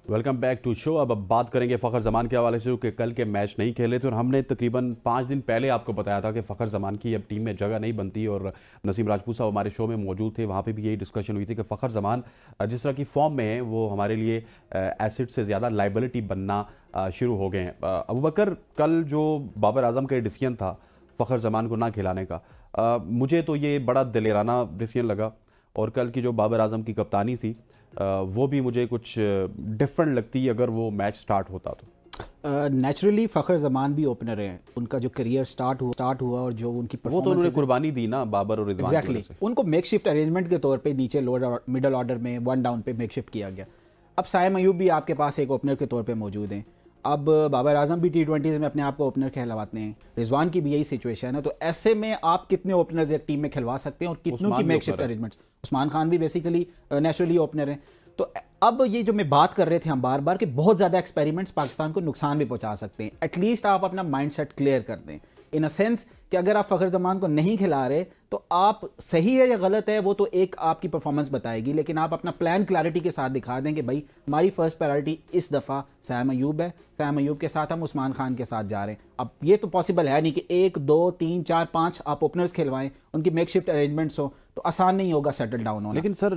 Welcome back to show. अब बात करेंगे फ़खर जमान के हवाले से, कि कल के मैच नहीं खेले थे और हमने तकरीबन 5 दिन पहले आपको बताया था कि फ़खर जमान की अब टीम में जगह नहीं बनती, और नसीम राजपूत साहब हमारे शो में मौजूद थे, वहाँ पे भी यही डिस्कशन हुई थी कि फ़खर जमान जिस तरह की फॉर्म में है वो हमारे लिए एसिड से ज़्यादा लाइबिलिटी बनना शुरू हो गए हैं। अबू बकर, कल जो बाबर आजम का डिसीजन था फ़खर जमान को ना खिलाने का, मुझे तो ये बड़ा दिलेराना डिसीजन लगा, और कल की जो बाबर आजम की कप्तानी थी वो भी मुझे कुछ डिफरेंट लगती अगर वो मैच स्टार्ट होता तो। नेचुरली फ़खर जमान भी ओपनर हैं, उनका जो करियर स्टार्ट हुआ और जो उनकी वो तो उन्होंने कुर्बानी दी ना बाबर और रिजवान की वजह से। उनको मेकशिफ्ट अरेंजमेंट के तौर पे नीचे लोअर मिडल ऑर्डर में वन डाउन पे मेकशिफ्ट किया गया। अब साइम अयूब भी आपके पास एक ओपनर के तौर पे मौजूद हैं। अब बाबर आजम भी T20s में अपने आप को ओपनर कहलवाते हैं, रिजवान की भी यही सिचुएशन है। तो ऐसे में आप कितने ओपनर्स एक टीम में खिलवा सकते हैं और कितनों की मेकशिफ्ट अरेंजमेंट्स? उस्मान खान भी बेसिकली नेचुरली ओपनर हैं। तो अब ये जो मैं बात कर रहे थे हम बार बार कि बहुत ज़्यादा एक्सपेरिमेंट्स पाकिस्तान को नुकसान भी पहुंचा सकते हैं। एटलीस्ट आप अपना माइंडसेट क्लियर कर दें इन अ सेंस कि अगर आप फ़खर जमान को नहीं खिला रहे तो आप सही है या गलत है वो तो एक आपकी परफॉर्मेंस बताएगी, लेकिन आप अपना प्लान क्लैरिटी के साथ दिखा दें कि भाई हमारी फर्स्ट प्रायोरिटी इस दफ़ा साइम अयूब है, साइम अयूब के साथ हम उस्मान खान के साथ जा रहे हैं। अब ये तो पॉसिबल है नहीं कि 1 2 3 4 5 आप ओपनर्स खिलवाएं, उनकी मेकशिफ्ट अरेंजमेंट्स हो, तो आसान नहीं होगा सेटल डाउन होना। लेकिन सर,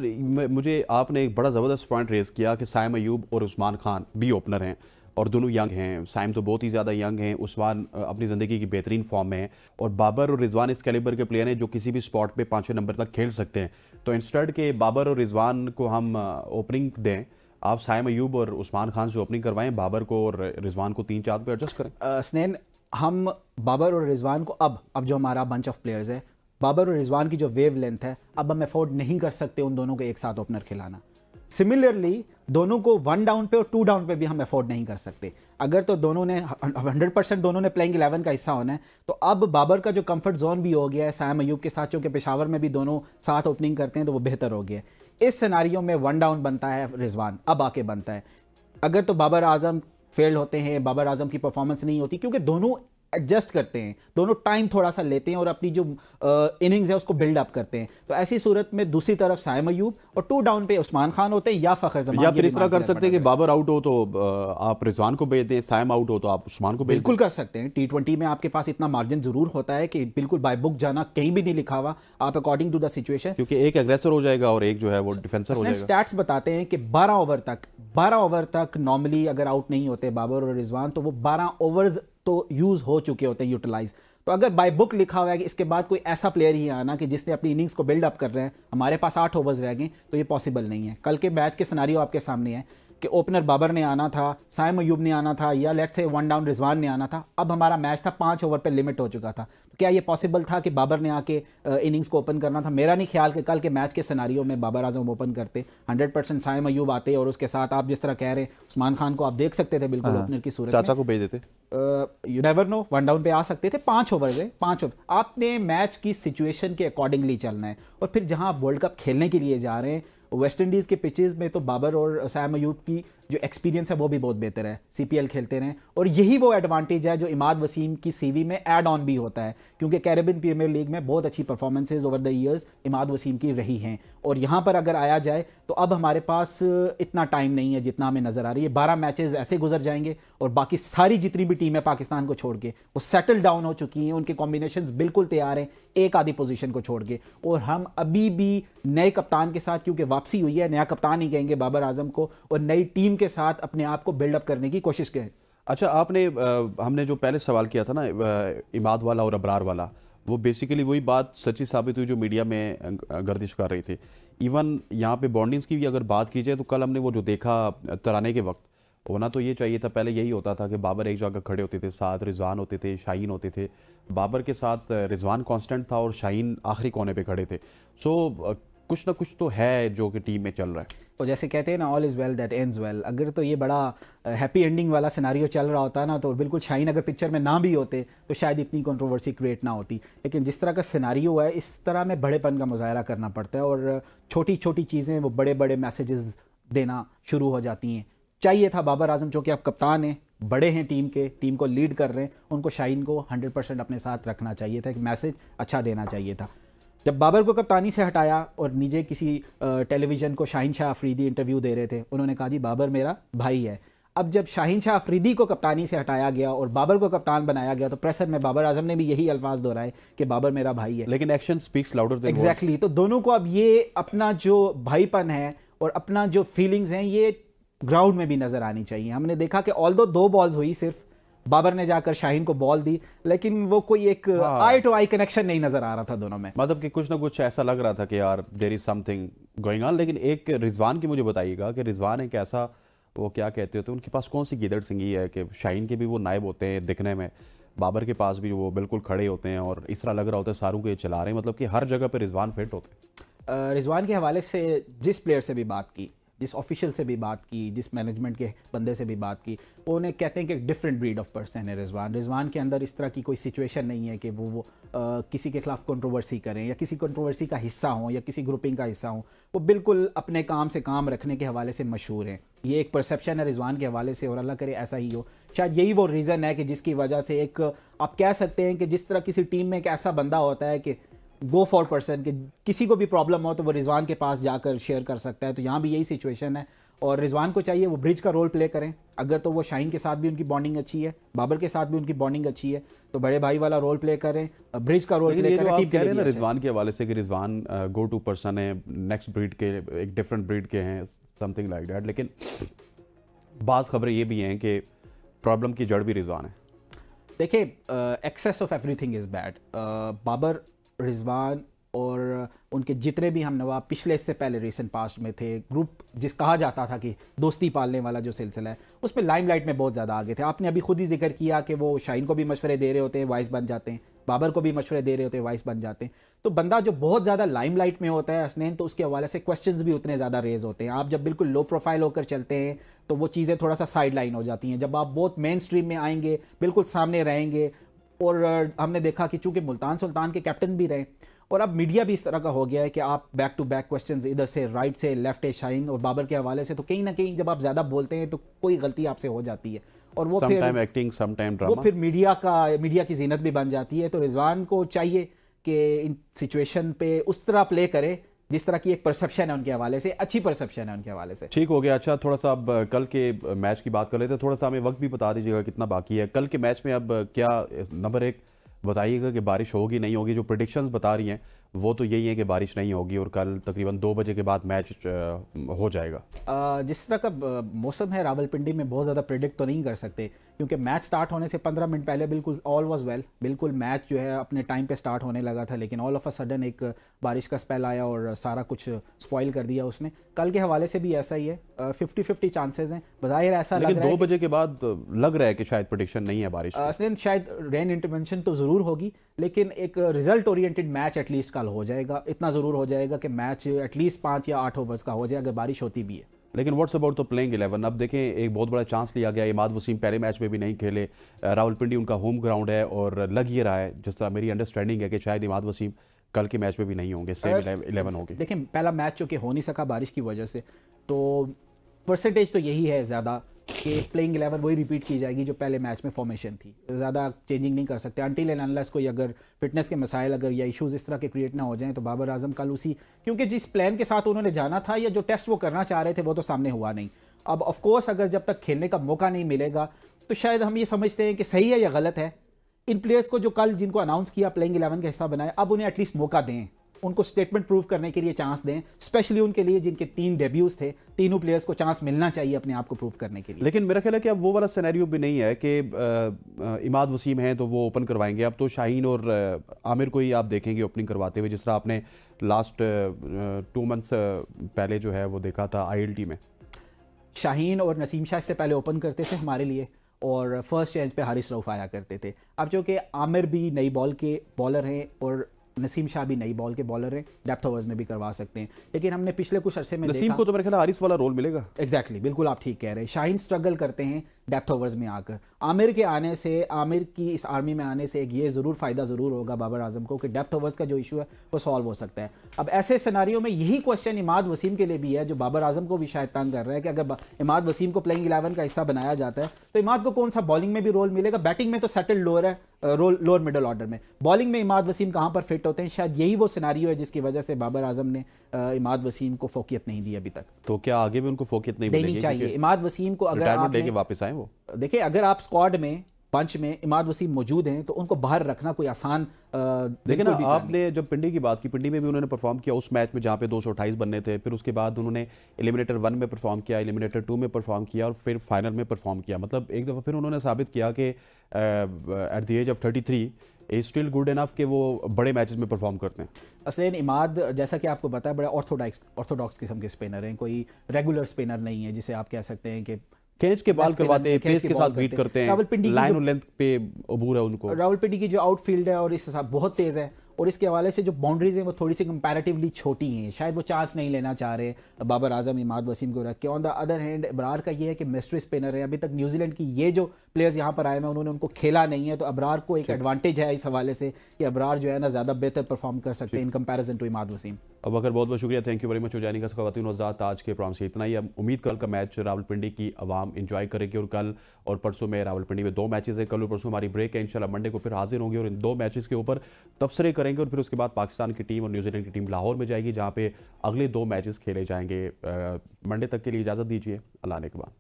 मुझे आपने एक बड़ा ज़बरदस्त पॉइंट रेज़ किया कि साइम अयूब और उस्मान खान भी ओपनर हैं और दोनों यंग हैं। साइम तो बहुत ही ज़्यादा यंग हैं, उस्मान अपनी ज़िंदगी की बेहतरीन फॉर्म में है, और बाबर और रिजवान इस कैलिबर के प्लेयर हैं जो किसी भी स्पॉट पे 5वें नंबर तक खेल सकते हैं। तो इंस्टेड के बाबर और रिजवान को हम ओपनिंग दें, आप साइम अयूब और उस्मान खान से ओपनिंग करवाएं, बाबर को और रिजवान को 3-4 पे एडजस्ट करें। स्नेन, हम बाबर और रिजवान को अब जो हमारा बंच ऑफ प्लेयर्स है, बाबर और रिजवान की जो वेव लेंथ है, अब हम अफोर्ड नहीं कर सकते उन दोनों को एक साथ ओपनर खिलाना। सिमिलरली दोनों को 1 डाउन पे और 2 डाउन पे भी हम अफोर्ड नहीं कर सकते। अगर तो दोनों ने 100% दोनों ने प्लेइंग 11 का हिस्सा होना है, तो अब बाबर का जो कंफर्ट जोन भी हो गया है साइम अयूब के साथ, चूंकि पेशावर में भी दोनों साथ ओपनिंग करते हैं तो वो बेहतर हो गया है। इस सिनारियो में 1 डाउन बनता है रिजवान, अब आके बनता है। अगर तो बाबर आजम फेल होते हैं, बाबर आजम की परफॉर्मेंस नहीं होती, क्योंकि दोनों एडजस्ट करते हैं, दोनों टाइम थोड़ा सा लेते हैं और अपनी जो इनिंग्स है उसको बिल्ड अप करते हैं, तो ऐसी सूरत में दूसरी तरफ साइम अयूब और 2 डाउन पे उस्मान खान होते हैं या फ़खर जमान। या फिर इस तरह कर सकते हैं कि बाबर आउट हो तो आप रिजवान को भेज दें, साइम आउट हो तो आप उस्मान को भेज दें। बिल्कुल कर सकते हैं। T20 में आपके पास इतना मार्जिन जरूर होता है कि बिल्कुल बाय बुक जाना कहीं भी नहीं लिखा हुआ, आप अकॉर्डिंग टू द सिचुएशन, क्योंकि एक एग्रेसर हो जाएगा और एक जो है वो डिफेंसर हो जाएगा। स्टैट्स बताते हैं कि 12 ओवर तक नॉर्मली अगर आउट नहीं होते बाबर और रिजवान, तो वो 12 ओवर्स तो यूज हो चुके होते हैं, यूटिलाइज। तो अगर बाय बुक लिखा हुआ है कि इसके बाद कोई ऐसा प्लेयर ही आना कि जिसने अपनी इनिंग्स को बिल्ड अप कर रहे हैं, हमारे पास 8 ओवर्स रह गए, तो ये पॉसिबल नहीं है। कल के मैच के सिनारियो आपके सामने है कि ओपनर बाबर ने आना था, साइम अयूब ने आना था, या लेट्स से 1 डाउन रिजवान ने आना था। अब हमारा मैच था 5 ओवर पे लिमिट हो चुका था, तो क्या ये पॉसिबल था कि बाबर ने आके इनिंग्स को ओपन करना था? मेरा नहीं ख्याल कि कल के मैच के सिनारियो में बाबर आजम ओपन करते। 100% साइम अयूब आते और उसके साथ आप जिस तरह कह रहे हैं उस्मान खान को आप देख सकते थे बिल्कुल ओपनर की सूरत में, चाचा को भेज देते। यू नेवर नो, 1 डाउन पे आ सकते थे। 5 ओवर गए, 5 ओवर। आपने मैच की सिचुएशन के अकॉर्डिंगली चलना है, और फिर जहां आप वर्ल्ड कप खेलने के लिए जा रहे हैं, वेस्ट इंडीज़ के पिचेस में तो बाबर और साइम अयूब की जो एक्सपीरियंस है वो भी बहुत बेहतर है, CPL खेलते रहे, और यही वो एडवांटेज है जो इमाद वसीम की CV में ऐड ऑन भी होता है, क्योंकि कैरेबियन प्रीमियर लीग में बहुत अच्छी performances over the years Imad Wasim की रही हैं। और यहाँ पर अगर आया जाए तो अब हमारे पास इतना टाइम नहीं है जितना हमें नज़र आ रही है। 12 मैचेस ऐसे गुजर जाएंगे और बाकी सारी जितनी भी टीमें पाकिस्तान को छोड़ के वो सेटल डाउन हो चुकी हैं, उनके कॉम्बिनेशंस बिल्कुल तैयार हैं एक आधी पोजीशन को छोड़ के, और हम अभी भी नए कप्तान के साथ, क्योंकि वापसी हुई है, नया कप्तान ही कहेंगे बाबर आजम को, और नई टीम के साथ अपने आप को बिल्डअप करने की कोशिश की। अच्छा, आपने हमने जो पहले सवाल किया था ना इमाद वाला और अबरार वाला, वो बेसिकली वही बात सच्ची साबित हुई जो मीडिया में गर्दिश कर रही थी। इवन यहाँ पे बॉन्डिंग्स की भी अगर बात की जाए तो कल हमने वो जो देखा तराने के वक्त, होना तो ये चाहिए था, पहले यही होता था कि बाबर एक जगह खड़े होते थे, साथ रिजवान होते थे, शाहीन होते थे, बाबर के साथ रिजवान कांस्टेंट था और शाहीन आखिरी कोने पे खड़े थे। सो कुछ ना कुछ तो है जो कि टीम में चल रहा है। और जैसे कहते हैं ना, all is well that ends well, अगर तो ये बड़ा हैप्पी एंडिंग वाला सिनारियो चल रहा होता ना, तो बिल्कुल शाहीन अगर पिक्चर में ना भी होते तो शायद इतनी कंट्रोवर्सी क्रिएट ना होती। लेकिन जिस तरह का सिनारियो है, इस तरह में बड़ेपन का मुजाहरा करना पड़ता है, और छोटी छोटी चीज़ें वो बड़े बड़े मैसेजेस देना शुरू हो जाती हैं। चाहिए था बाबर आजम, जो कि आप कप्तान हैं, बड़े हैं टीम के, टीम को लीड कर रहे हैं, उनको शाहीन को 100% अपने साथ रखना चाहिए था, एक मैसेज अच्छा देना चाहिए था। जब बाबर को कप्तानी से हटाया और नीचे किसी टेलीविज़न को शाहीन शाह अफरीदी इंटरव्यू दे रहे थे, उन्होंने कहा जी बाबर मेरा भाई है। अब जब शाहीन शाह अफरीदी को कप्तानी से हटाया गया और बाबर को कप्तान बनाया गया, तो प्रेशर में बाबर आजम ने भी यही अल्फाज दोहराए कि बाबर मेरा भाई है। लेकिन action speaks louder than words. Exactly, तो दोनों को अब ये अपना जो भाईपन है और अपना जो फीलिंग्स हैं ये ग्राउंड में भी नजर आनी चाहिए। हमने देखा कि ऑल्दो 2 बॉल्स हुई, सिर्फ बाबर ने जाकर शाहीन को बॉल दी, लेकिन वो कोई एक आई टू आई कनेक्शन नहीं नजर आ रहा था दोनों में। मतलब कि कुछ ना कुछ ऐसा लग रहा था कि यार there is something going on. लेकिन एक रिजवान की मुझे बताइएगा कि रिजवान एक ऐसा, वो क्या कहते होते हैं, उनके पास कौन सी गिदड़ सिंगी है कि शाहीन के भी वो नायब होते हैं दिखने में, बाबर के पास भी वो बिल्कुल खड़े होते हैं और इस तरह लग रहा होता है सारों को ये चला रहे हैं, मतलब कि हर जगह पे रिजवान फिट होते हैं। रिजवान के हवाले से जिस प्लेयर से भी बात की, जिस ऑफिशियल से भी बात की, जिस मैनेजमेंट के बंदे से भी बात की, वो उन्हें कहते हैं कि डिफरेंट ब्रीड ऑफ पर्सन है रिजवान। रिजवान के अंदर इस तरह की कोई सिचुएशन नहीं है कि वो किसी के खिलाफ कंट्रोवर्सी करें या किसी कंट्रोवर्सी का हिस्सा हों या किसी ग्रुपिंग का हिस्सा हों। वो बिल्कुल अपने काम से काम रखने के हवाले से मशहूर हैं। ये एक परसेप्शन है रिजवान के हवाले से और अल्लाह करे ऐसा ही हो। शायद यही वो रीज़न है कि जिसकी वजह से एक आप कह सकते हैं कि जिस तरह किसी टीम में एक ऐसा बंदा होता है कि गो फॉर पर्सन, कि किसी को भी प्रॉब्लम हो तो वो रिजवान के पास जाकर शेयर कर सकता है, तो यहाँ भी यही सिचुएशन है। और रिजवान को चाहिए वो ब्रिज का रोल प्ले करें। अगर तो वो शाहीन के साथ भी उनकी बॉन्डिंग अच्छी है, बाबर के साथ भी उनकी बॉन्डिंग अच्छी है, तो बड़े भाई वाला रोल प्ले करें, ब्रिज का रोल प्ले करें। टीम के लिए रिजवान के हवाले से कि रिजवान गो टू पर्सन है, नेक्स्ट ब्रीड के, एक डिफरेंट ब्रीड के हैं, समथिंग लाइक दैट। लेकिन बाज़ खबरें ये भी हैं कि प्रॉब्लम की जड़ भी रिजवान है। देखिए, excess of everything is bad. Babar, Rizwan और उनके जितने भी हम नवाब पिछले इससे पहले रिसेंट पास्ट में थे, ग्रुप जिस कहा जाता था कि दोस्ती पालने वाला जो सिलसिला है, उसमें लाइमलाइट में बहुत ज़्यादा आगे थे। आपने अभी खुद ही जिक्र किया कि वो शाहीन को भी मशवरे दे रहे होते हैं, वाइस बन जाते हैं, बाबर को भी मशवरे दे रहे होते हैं, वाइस बन जाते हैं। तो बंदा जो बहुत ज़्यादा लाइमलाइट में होता है हसनैन, तो उसके हवाले से क्वेश्चंस भी उतने ज़्यादा रेज होते हैं। आप जब बिल्कुल लो प्रोफाइल होकर चलते हैं तो वो चीज़ें थोड़ा सा साइड लाइन हो जाती हैं। जब आप बहुत मेन स्ट्रीम में आएंगे, बिल्कुल सामने रहेंगे, और हमने देखा कि चूंकि मुल्तान सुल्तान के कैप्टन भी रहे और अब मीडिया भी इस तरह का हो गया है कि आप बैक टू बैक क्वेश्चंस इधर से राइट से लेफ्ट है शाहीन और बाबर के हवाले से, तो कहीं ना कहीं जब आप ज़्यादा बोलते हैं तो कोई गलती आपसे हो जाती है और वो फिर एक्टिंग समटाइम ड्रामा, वो फिर मीडिया की जीनत भी बन जाती है। तो रिजवान को चाहिए कि इन सिचुएशन पे उस तरह प्ले करे जिस तरह की एक परसेप्शन है उनके हवाले से, अच्छी परसेप्शन है उनके हवाले से। ठीक हो गया। अच्छा, थोड़ा सा अब कल के मैच की बात कर लेते हैं। थोड़ा सा हमें वक्त भी बता दीजिएगा कितना बाकी है कल के मैच में। अब क्या नंबर 1 बताइएगा कि बारिश होगी नहीं होगी। जो प्रेडिक्शंस बता रही हैं वो तो यही है कि बारिश नहीं होगी और कल तकरीबन 2 बजे के बाद मैच हो जाएगा। जिस तरह का मौसम है रावलपिंडी में बहुत ज़्यादा प्रेडिक्ट तो नहीं कर सकते, क्योंकि मैच स्टार्ट होने से 15 मिनट पहले बिल्कुल ऑल वाज वेल, बिल्कुल मैच जो है अपने टाइम पे स्टार्ट होने लगा था, लेकिन ऑल ऑफ अ सडन एक बारिश का स्पेल आया और सारा कुछ स्पॉइल कर दिया उसने। कल के हवाले से भी ऐसा ही है, 50-50 चांसेस हैं बज़ाहिर। ऐसा लग रहा है 2 बजे के बाद लग रहा है कि शायद प्रेडिक्शन नहीं है बारिश, शायद रेन इंटरवेंशन तो ज़रूर होगी, लेकिन एक रिजल्ट ओरिएंटेड मैच एटलीस्ट कल हो जाएगा। इतना ज़रूर हो जाएगा कि मैच एटलीस्ट 5 या 8 ओवर्स का हो जाए अगर बारिश होती भी है। लेकिन व्हाट्स अबाउट द प्लेइंग 11? अब देखें, एक बहुत बड़ा चांस लिया गया। इमाद वसीम पहले मैच में भी नहीं खेले, रावलपिंडी उनका होम ग्राउंड है और लग ये रहा है, जिस तरह मेरी अंडरस्टैंडिंग है, कि शायद इमाद वसीम कल के मैच में भी नहीं होंगे, सेम 11 होंगे। देखें, पहला मैच चूँकि हो नहीं सका बारिश की वजह से, तो परसेंटेज तो यही है ज़्यादा कि प्लेइंग 11 वही रिपीट की जाएगी जो पहले मैच में फॉर्मेशन थी। ज़्यादा चेंजिंग नहीं कर सकते अनटिल एंड अनलेस कोई अगर फिटनेस के मसाइल अगर या इश्यूज़ इस तरह के क्रिएट ना हो जाएं। तो बाबर आजम कल उसी, क्योंकि जिस प्लान के साथ उन्होंने जाना था या जो टेस्ट वो करना चाह रहे थे वो तो सामने हुआ नहीं। अब ऑफकोर्स अगर जब तक खेलने का मौका नहीं मिलेगा तो शायद हम ये समझते हैं कि सही है या गलत है। इन प्लेयर्स को जो कल जिनको अनाउंस किया प्लेइंग 11 का हिस्सा बनाए, अब उन्हें एटलीस्ट मौका दें, उनको स्टेटमेंट प्रूव करने के लिए चांस दें, स्पेशली उनके लिए जिनके 3 डेब्यूज थे। तीनों प्लेयर्स को चांस मिलना चाहिए अपने आप को प्रूव करने के लिए। लेकिन मेरा ख्याल है कि अब वो वाला सिनेरियो भी नहीं है कि इमाद वसीम हैं तो वो ओपन करवाएंगे। अब तो शाहीन और आमिर को ही आप देखेंगे ओपनिंग करवाते हुए, जिस तरह आपने लास्ट 2 मंथ्स पहले जो है वो देखा था ILT में। शाहीन और नसीम शाह इससे पहले ओपन करते थे हमारे लिए और फर्स्ट चेंज पे हारिस रऊफ आया करते थे। अब जो कि आमिर भी नई बॉल के बॉलर हैं और नसीम शाह भी नई बॉल के बॉलर हैं, डेप्थ ओवर्स में भी करवा सकते हैं। लेकिन हमने पिछले कुछ अरसे में नसीम को तो मेरे ख्याल हारिस वाला रोल मिलेगा। एग्जैक्टली, बिल्कुल आप ठीक कह रहे हैं। शाहीन स्ट्रगल करते हैं डेप्थ ओवर्स में आकर। आमिर के आने से, आमिर की इस आर्मी में आने से एक ये ज़रूर फ़ायदा ज़रूर होगा बाबर आजम को कि डेप्थ ओवर्स का जो इशू है वो सॉल्व हो सकता है। अब ऐसे सिनारियों में यही क्वेश्चन इमाद वसीम के लिए भी है, जो बाबर आजम को भी शायद तंग कर रहा है कि अगर इमाद वसीम को प्लेइंग 11 का हिस्सा बनाया जाता है तो इमाद को कौन सा बॉलिंग में भी रोल मिलेगा। बैटिंग में तो सेटल लोअर है, रोल लोअर मिडल ऑर्डर में, बॉलिंग में इमाद वसीम कहां पर फिट होते हैं। शायद यही वो सिनारियो है जिसकी वजह से बाबर आजम ने इमाद वसीम को फोकियत नहीं दी अभी तक। तो क्या आगे भी उनको फोकियत नहीं देनी चाहिए इमाद वसीम को? अगर आप लेके वापस आए वो, देखिए अगर आप स्क्वाड में पंच में इमाद वसीम मौजूद हैं तो उनको बाहर रखना कोई आसान लेकिन ना आपने जब पिंडी की बात की, पिंडी में भी उन्होंने परफॉर्म किया उस मैच में जहाँ पे 228 बनने थे, फिर उसके बाद उन्होंने एलिमिनेटर 1 में परफॉर्म किया, एलिमिनेटर 2 में परफॉर्म किया और फिर फाइनल में परफॉर्म किया। मतलब एक दफ़ा फिर उन्होंने साबित किया कि at the age of 33 is still good enough कि वो बड़े मैचेस में परफॉर्म करते हैं। असलैन इमाद जैसा कि आपको पता है बड़ा ऑर्थोडॉक्स किस्म के स्पिनर हैं, कोई रेगुलर स्पिनर नहीं है जिसे आप कह सकते हैं कि कैच के बॉल करवाते हैं, पेस के साथ बीट करते हैं, लाइन और लेंथ पे अबूर है उनको। रावलपिंडी की जो आउटफील्ड है और इस हिसाब बहुत तेज़ है और इसके हवाले से जो बाउंड्रीज हैं वो थोड़ी सी कंपैरेटिवली छोटी हैं, शायद वो चांस नहीं लेना चाह रहे बाबर आजम इमाद वसीम को रख के। On the other hand Abrar का ये है कि मिस्ट्री स्पिनर है, अभी तक न्यूजीलैंड की ये जो प्लेयर्स यहाँ पर आए हैं उन्होंने उनको खेला नहीं है, तो अबरार को एक एडवांटेज है इस हवाले से कि अबरार जो है ना ज़्यादा बेहतर परफॉर्म कर सकते हैं in comparison to Imad Wasim. अब अगर बहुत बहुत शुक्रिया, थैंक यू वेरी मच हो जाने का ख़वातीन और हज़रात। आज के प्रोग्राम से इतना ही। अब उम्मीद कल का मैच रावलपिंडी की आवाम इंजॉय करेगी और कल और परसों में रावलपिंडी में 2 मैचेस है। कल और परसों हमारी ब्रेक है, इंशाल्लाह मंडे को फिर हाजिर होंगे और इन 2 मैचेस के ऊपर तबसरे करेंगे और फिर उसके बाद पाकिस्तान की टीम और न्यूजीलैंड की टीम लाहौर में जाएगी जहां पे अगले 2 मैचेस खेले जाएंगे। मंडे तक के लिए इजाज़त दीजिए, अल्लाह ने के बाद।